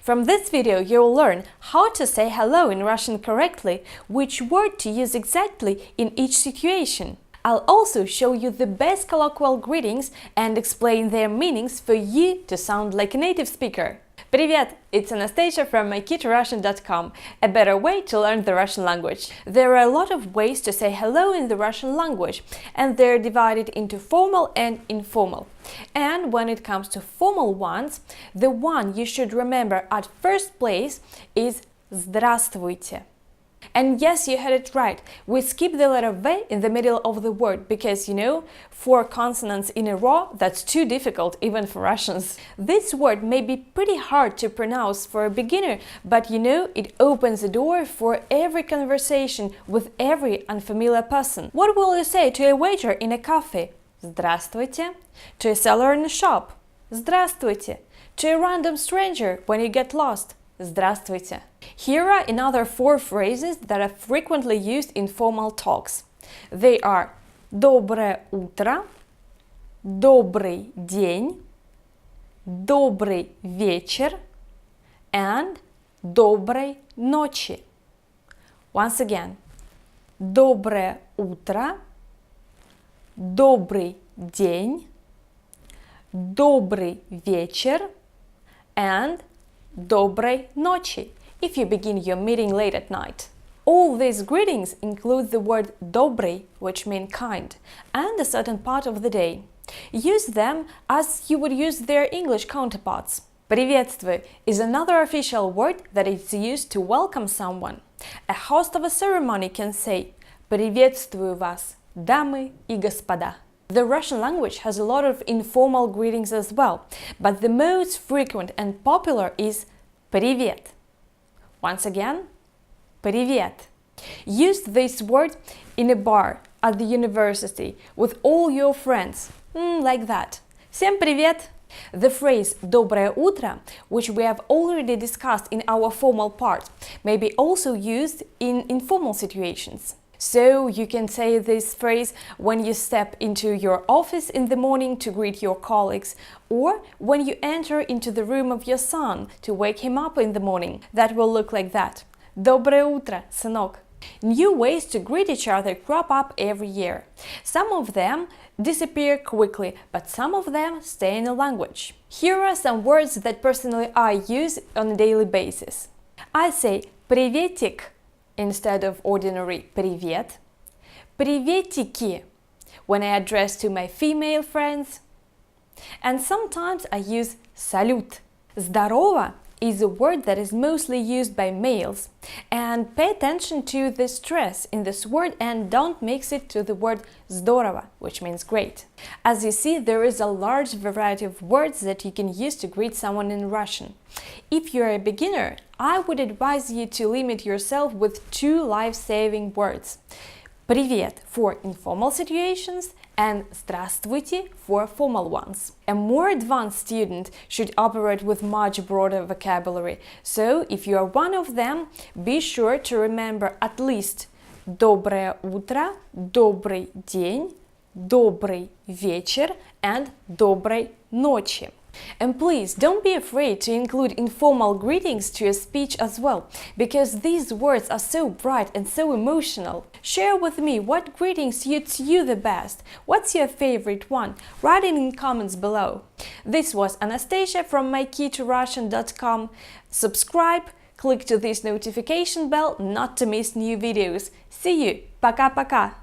From this video you'll learn how to say hello in Russian correctly, which word to use exactly in each situation. I'll also show you the best colloquial greetings and explain their meanings for you to sound like a native speaker. Привет! It's Anastasia from MyKeyToRussian.com, a better way to learn the Russian language. There are a lot of ways to say hello in the Russian language, and they're divided into formal and informal. And when it comes to formal ones, the one you should remember at first place is Здравствуйте. And yes, you heard it right, we skip the letter V in the middle of the word because, 4 consonants in a row, that's too difficult even for Russians. This word may be pretty hard to pronounce for a beginner, but it opens the door for every conversation with every unfamiliar person. What will you say to a waiter in a cafe? Здравствуйте. To a seller in a shop? Здравствуйте. To a random stranger when you get lost? Здравствуйте. Here are another 4 phrases that are frequently used in formal talks. They are Доброе утро, Добрый день, Добрый вечер, and Доброй ночи. Once again, Доброе утро, Добрый день, Добрый вечер, and Доброй ночи if you begin your meeting late at night. All these greetings include the word добрый, which means kind, and a certain part of the day. Use them as you would use their English counterparts. Приветствую is another official word that is used to welcome someone. A host of a ceremony can say Приветствую вас, дамы и господа. The Russian language has a lot of informal greetings as well, but the most frequent and popular is Привет. Once again, Привет. Use this word in a bar, at the university, with all your friends, like that. Всем привет! The phrase «доброе утро», which we have already discussed in our formal part, may be also used in informal situations. So you can say this phrase when you step into your office in the morning to greet your colleagues, or when you enter into the room of your son to wake him up in the morning. That will look like that. Доброе утро, сынок. New ways to greet each other crop up every year. Some of them disappear quickly, but some of them stay in the language. Here are some words that personally I use on a daily basis. I say приветик instead of ordinary привет, приветики when I address to my female friends, and sometimes I use салют. Здорово is a word that is mostly used by males, and pay attention to the stress in this word and don't mix it to the word здорово, which means great. As you see, there is a large variety of words that you can use to greet someone in Russian. If you're a beginner, I would advise you to limit yourself with 2 life-saving words. Привет for informal situations and Здравствуйте for formal ones. A more advanced student should operate with much broader vocabulary, so if you are one of them, be sure to remember at least Доброе утро, Добрый день, Добрый вечер and Доброй ночи. And please don't be afraid to include informal greetings to your speech as well, because these words are so bright and so emotional. Share with me what greeting suits you the best. What's your favorite one? Write it in comments below. This was Anastasia from MyKeyToRussian.com. Subscribe, click to this notification bell not to miss new videos. See you! Пока-пока!